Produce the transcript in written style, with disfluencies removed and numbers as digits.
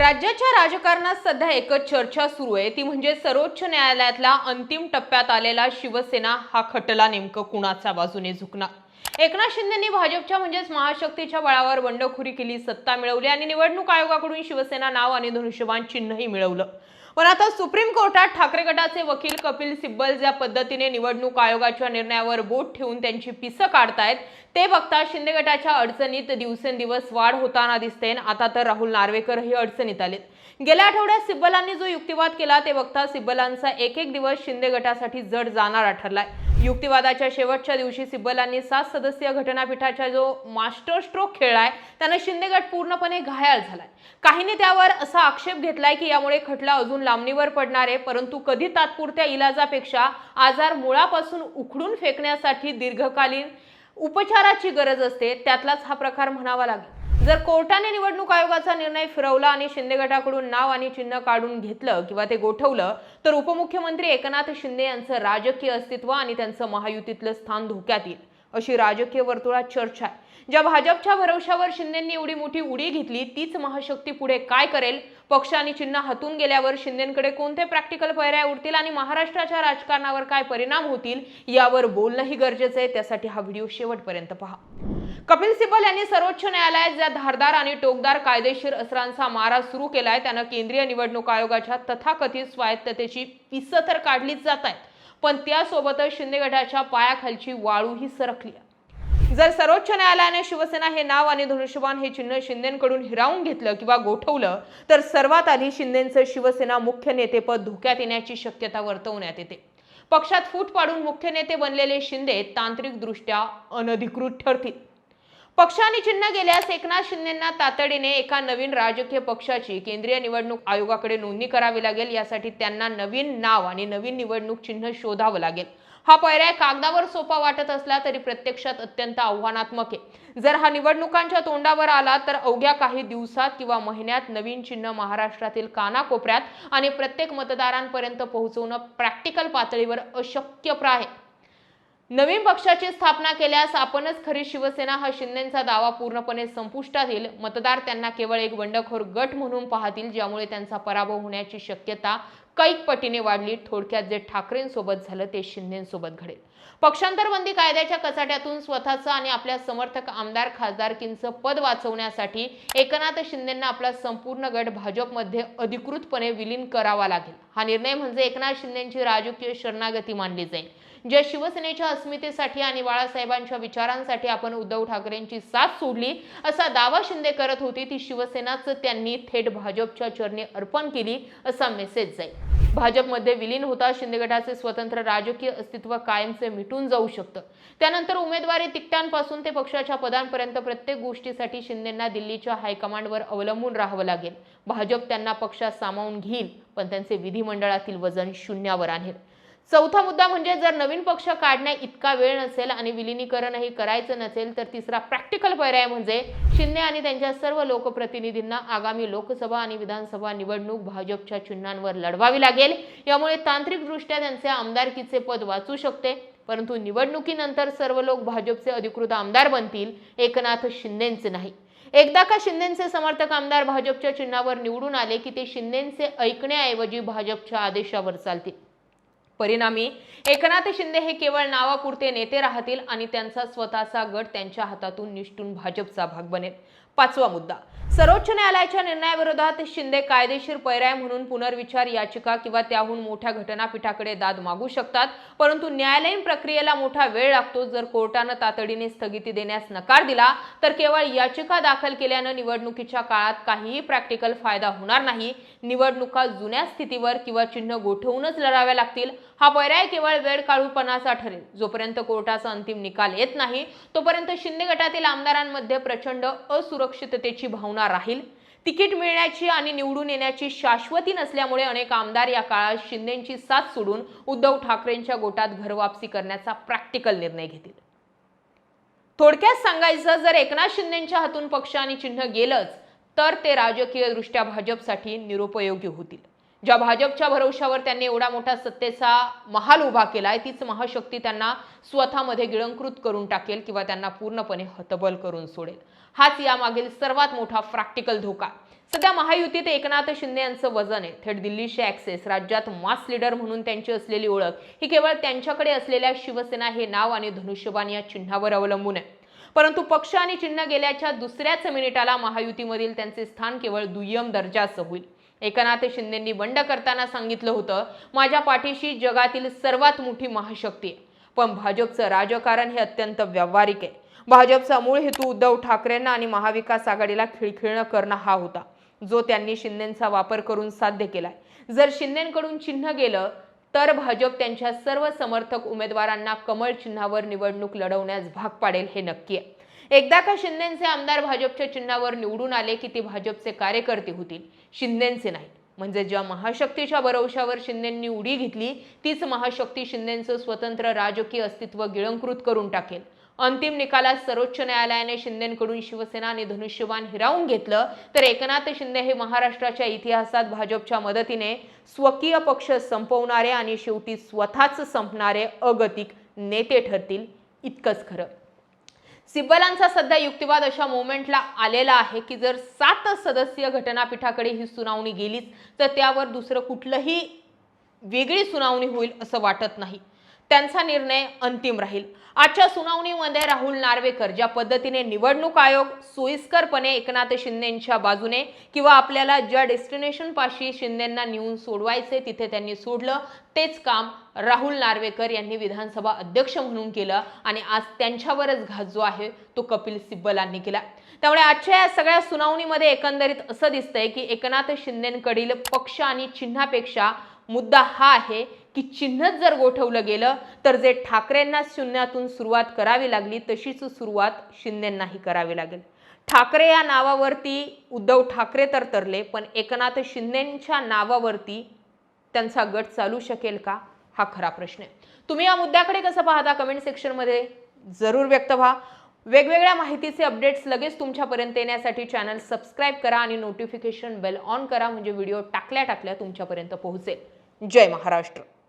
राज्याच्या राजकारणात सध्या एकच चर्चा सुरू आहे, ती म्हणजे सर्वोच्च न्यायालयातला अंतिम टप्प्यात आलेला शिवसेना हा खटला नेमकं कुणाच्या बाजूने झुकणार। एकनाथ शिंदेंनी भाजपच्या म्हणजेच महाशक्तीच्या बळावर बंडखोरी केली, सत्ता मिळवली आणि निवडणूक आयोगाकडून शिवसेना नाव आणि धनुष्यबाण चिन्हही मिळवलं। पण आता सुप्रीम कोर्टात ठाकरे गटाचे वकील कपिल सिब्बल ज्या पद्धतीने निवडणूक आयोगाच्या निर्णयावर बोट ठेवून त्यांची पिसं काढतायत ते बघता शिंदे गटाच्या अडचणीत दिवसेंदिवस वाढ होताना दिसते। आता तर राहुल नार्वेकरही अडचणीत आलेत। गेल्या आठवड्यात सिब्बलांनी जो युक्तिवाद केला ते बघता सिब्बलांचा एक एक दिवस शिंदे गटासाठी जड जाणारा ठरलाय। युक्तिवादाच्या शेवटच्या दिवशी सिब्बलांनी 7 सदस्यीय घटनापीठाचा जो मास्टर स्ट्रोक खेळलाय त्याने शिंदे गट पूर्णपणे घायाळ झालाय। काहींनी त्यावर असा आक्षेप घेतलाय की यामुळे खटला अजून लांबणीवर पडणार आहे, परंतु कधी तात्पुरत्या इलाजापेक्षा आजार मुळापासून उखडून फेकण्यासाठी दीर्घकालीन उपचाराची गरज असते, त्यातलाच हा प्रकार म्हणावा लागेल। जर कोर्टाने निवडणूक आयोगाचा निर्णय फिरवला आणि शिंदे गटाकडून नाव आणि चिन्ह काढून घेतलं किंवा ते गोठवलं तर उपमुख्यमंत्री एकनाथ शिंदे यांचं राजकीय अस्तित्व आणि त्यांचं महायुतीतलं स्थान धोक्यात येईल अशी राजकीय वर्तुळात चर्चा आहे। ज्या भाजपच्या भरवशावर शिंदेंनी एवढी मोठी उडी घेतली तीच महाशक्ती पुढे काय करेल, पक्ष आणि चिन्ह हातून गेल्यावर शिंदेंकडे कोणते प्रॅक्टिकल पर्याय उरतील आणि महाराष्ट्राच्या राजकारणावर काय परिणाम होतील यावर बोलणंही गरजेचं आहे। त्यासाठी हा व्हिडिओ शेवटपर्यंत पहा। कपिल सिब्बल यांनी सर्वोच्च न्यायालयात ज्या धारदार आणि टोकदार कायदेशीर अस्त्रांचा मारा सुरू केलाय त्यानं केंद्रीय निवडणूक आयोगाच्या तथाकथित स्वायत्ततेची पिसं तर काढलीच जात आहेत, पण त्यासोबतच शिंदे गटाच्या पायाखालची वाळूही सरकली। जर सर्वोच्च न्यायालयाने शिवसेना हे नाव आणि धनुष्यबाण हे चिन्ह शिंदेंकडून हिरावून घेतलं किंवा गोठवलं तर सर्वात आधी शिंदेंचं शिवसेना मुख्य नेतेपद धोक्यात येण्याची शक्यता वर्तवण्यात येते। पक्षात फूट पाडून मुख्य नेते बनलेले शिंदे तांत्रिकदृष्ट्या अनधिकृत ठरतील। पक्ष आणि चिन्ह गेल्यास एकनाथ शिंदेंना तातडीने एका नवीन राजकीय पक्षाची केंद्रीय निवडणूक आयोगाकडे नोंदणी करावी लागेल। यासाठी त्यांना नवीन नाव आणि नवीन निवडणूक चिन्ह शोधावं लागेल। हा पर्याय कागदावर सोपा वाटत असला तरी प्रत्यक्षात अत्यंत आव्हानात्मक आहे। जर हा निवडणुकांच्या तोंडावर आला तर अवघ्या काही दिवसात किंवा महिन्यात नवीन चिन्ह महाराष्ट्रातील कानाकोपऱ्यात आणि प्रत्येक मतदारांपर्यंत पोहोचवणं प्रॅक्टिकल पातळीवर अशक्यप्राय आहे। नवीन पक्षाची स्थापना केल्यास आपणच खरी शिवसेना हा शिंदेंचा दावा पूर्णपणे संपुष्टात येईल। मतदार त्यांना केवळ एक बंडखोर गट म्हणून पाहतील, ज्यामुळे त्यांचा पराभव होण्याची शक्यता कैक पटीने वाढली। थोडक्यात जे ठाकरेंसोबत झालं ते शिंदेंसोबत घडेल। पक्षांतरबंदी कायद्याच्या कचाट्यातून स्वतःचं आणि आपल्या समर्थक आमदार खासदारकींचं पद वाचवण्यासाठी एकनाथ शिंदेंना आपला संपूर्ण गट भाजपमध्ये अधिकृतपणे विलीन करावा लागेल। हा निर्णय म्हणजे एकनाथ शिंदेंची राजकीय शरणागती मानली जाईल। ज्या शिवसेनेच्या अस्मितेसाठी आणि बाळासाहेबांच्या विचारांसाठी आपण उद्धव ठाकरेंची साथ सोडली असा दावा शिंदे करत होते, ती शिवसेनाच त्यांनी थेट भाजपच्या चरणी अर्पण केली असा मेसेज जाईल। भाजपमध्ये विलीन होता शिंदे गटाचे स्वतंत्र राजकीय अस्तित्व कायमचे मिटून जाऊ शकतं। त्यानंतर उमेदवारी तिकटांपासून ते पक्षाच्या पदांपर्यंत प्रत्येक गोष्टीसाठी शिंदेंना दिल्लीच्या हायकमांडवर अवलंबून राहावं लागेल। भाजप त्यांना पक्षात सामावून घेईल, पण त्यांचे विधिमंडळातील वजन शून्यावर आणेल। चौथा मुद्दा म्हणजे जर नवीन पक्ष काढण्या इतका वेळ नसेल आणि विलिनीकरणही करायचं नसेल तर तिसरा प्रॅक्टिकल पर्याय म्हणजे शिंदे आणि त्यांच्या सर्व लोकप्रतिनिधींना आगामी लोकसभा आणि विधानसभा निवडणूक भाजपच्या चिन्हांवर लढवावी लागेल। यामुळे तांत्रिकदृष्ट्या त्यांचे आमदारकीचे पद वाचू शकते, परंतु निवडणुकीनंतर सर्व लोक भाजपचे अधिकृत आमदार बनतील, एकनाथ शिंदेंचे नाही। एकदा का शिंदेंचे समर्थक आमदार भाजपच्या चिन्हावर निवडून आले की ते शिंदेंचे ऐकण्याऐवजी भाजपच्या आदेशावर चालतील। परिणामी एकनाथ शिंदे हे केवळ नावापुरते नेते राहतील आणि त्यांचा स्वतःचा गट त्यांच्या हातातून निष्ठून भाजपचा भाग बनेल। पाचवा मुद्दा, सर्वोच्च न्यायालयाच्या निर्णयाविरोधात शिंदे कायदेशीर पर्याय म्हणून पुनर्विचार याचिका किंवा त्याहून मोठ्या घटनापीठाकडे दाद मागू शकतात, परंतु न्यायालयीन प्रक्रियेला मोठा वेळ लागतो। जर कोर्टाने तातडीने स्थगिती देण्यास नकार दिला तर केवळ याचिका दाखल केल्याने निवडणुकीच्या काळात काहीही प्रॅक्टिकल फायदा होणार नाही। निवडणुका जुन्या स्थितीवर किंवा चिन्ह गोठवूनच लढाव्या लागतील। हा पर्याय केवळ वेळ काढूपणाचा ठरेल। जोपर्यंत कोर्टाचा अंतिम निकाल येत नाही तोपर्यंत शिंदे गटातील आमदारांमध्ये प्रचंड असुरक्षिततेची भावना राहील। तिकीट मिळण्याची आणि निवडून येण्याची शाश्वती नसल्यामुळे अनेक आमदार या काळात शिंदेंची साथ सोडून उद्धव ठाकरेंच्या गोटात घरवापसी करण्याचा प्रॅक्टिकल निर्णय घेतील। थोडक्यात सांगायचं, जर एकनाथ शिंदेंच्या हातून पक्ष आणि चिन्ह गेलंच तर ते राजकीयदृष्ट्या भाजपसाठी निरुपयोगी होतील। ज्या भाजपच्या भरवशावर त्यांनी एवढा मोठा सत्तेचा महाल उभा केलाय तीच महाशक्ती त्यांना स्वतःमध्ये गिळंकृत करून टाकेल किंवा त्यांना पूर्णपणे हतबल करून सोडेल। हाच यामागील सर्वात मोठा प्रॅक्टिकल धोका। सध्या महायुतीत एकनाथ शिंदे यांचं वजन आहे. थेट दिल्लीशी ऍक्सेस, राज्यात मास लीडर म्हणून त्यांची असलेली ओळख ही केवळ त्यांच्याकडे असलेल्या शिवसेना हे नाव आणि धनुष्यबाण या चिन्हावर अवलंबून आहे. परंतु पक्ष आणि चिन्ह गेल्याच्या दुसऱ्याच मिनिटाला महायुतीमधील त्यांचे स्थान केवळ दुय्यम दर्जाचं होईल. एकनाथ शिंदेंनी बंड करताना सांगितलं होतं, माझ्या पाठीशी जगातील सर्वात मोठी महाशक्ती आहे. पण भाजपचं राजकारण हे अत्यंत व्यावहारिक आहे. भाजपचा मूळ हेतू उद्धव ठाकरेंना आणि महाविकास आघाडीला खिळखिळणं करणं हा होता, जो त्यांनी शिंदेंचा वापर करून साध्य केलाय. जर शिंदेंकडून चिन्ह गेलं तर भाजप त्यांच्या सर्व समर्थक उमेदवारांना कमळ चिन्हावर निवडणूक लढवण्यास भाग पाडेल हे नक्की आहे. एकदा का शिंदेंचे आमदार भाजपच्या चिन्हावर निवडून आले की ते भाजपचे कार्यकर्ते होतील, शिंदेंचे नाही. म्हणजे ज्या महाशक्तीच्या भरवशावर शिंदेंनी उडी घेतली तीच महाशक्ती शिंदेंचं स्वतंत्र राजकीय अस्तित्व गिळंकृत करून टाकेल. अंतिम निकालात सर्वोच्च न्यायालयाने शिंदेंकडून शिवसेना आणि धनुष्यबाण हिरावून घेतलं तर एकनाथ शिंदे हे महाराष्ट्राच्या इतिहासात भाजपच्या मदतीने स्वकीय पक्ष संपवणारे आणि शेवटी स्वतःच संपणारे अगतिक नेते ठरतील, इतकंच खरं. सिब्बलांचा सध्या युक्तिवाद अशा मोमेंटला आलेला आहे की जर 7 सदस्यीय घटनापीठाकडे ही सुनावणी गेलीच तर त्यावर दुसरं कुठलंही वेगळी सुनावणी होईल असं वाटत नाही. त्यांचा निर्णय अंतिम राहील. आजच्या सुनावणीमध्ये राहुल नार्वेकर ज्या पद्धतीने निवडणूक आयोग सोयीस्करपणे एकनाथ शिंदेंच्या बाजूने किंवा आपल्याला ज्या डेस्टिनेशन पाशी शिंदेंना नेऊन सोडवायचे तिथे त्यांनी सोडलं, तेच काम राहुल नार्वेकर यांनी विधानसभा अध्यक्ष म्हणून केलं आणि आज त्यांच्यावरच घात जो आहे तो कपिल सिब्बलांनी केला. त्यामुळे आजच्या या सगळ्या सुनावणीमध्ये एकंदरीत असं दिसतंय की एकनाथ शिंदेंकडील पक्ष आणि चिन्हापेक्षा मुद्दा हा आहे की चिन्हच जर गोठवलं गेलं तर जे ठाकरेंना शून्यातून सुरुवात करावी लागली तशीच सुरुवात शिंदेंनाही करावी लागेल. ठाकरे या नावावरती उद्धव ठाकरे तर तरले, पण एकनाथ शिंदेंच्या नावावरती त्यांचा गट चालू शकेल का, हा खरा प्रश्न आहे. तुम्ही या मुद्द्याकडे कसं पाहता कमेंट सेक्शनमध्ये जरूर व्यक्त व्हा. वेगवेगळ्या माहितीचे अपडेट्स लगेच तुमच्यापर्यंत येण्यासाठी चॅनल सबस्क्राईब करा आणि नोटिफिकेशन बेल ऑन करा, म्हणजे व्हिडिओ टाकल्या तुमच्यापर्यंत पोहोचेल. जय महाराष्ट्र.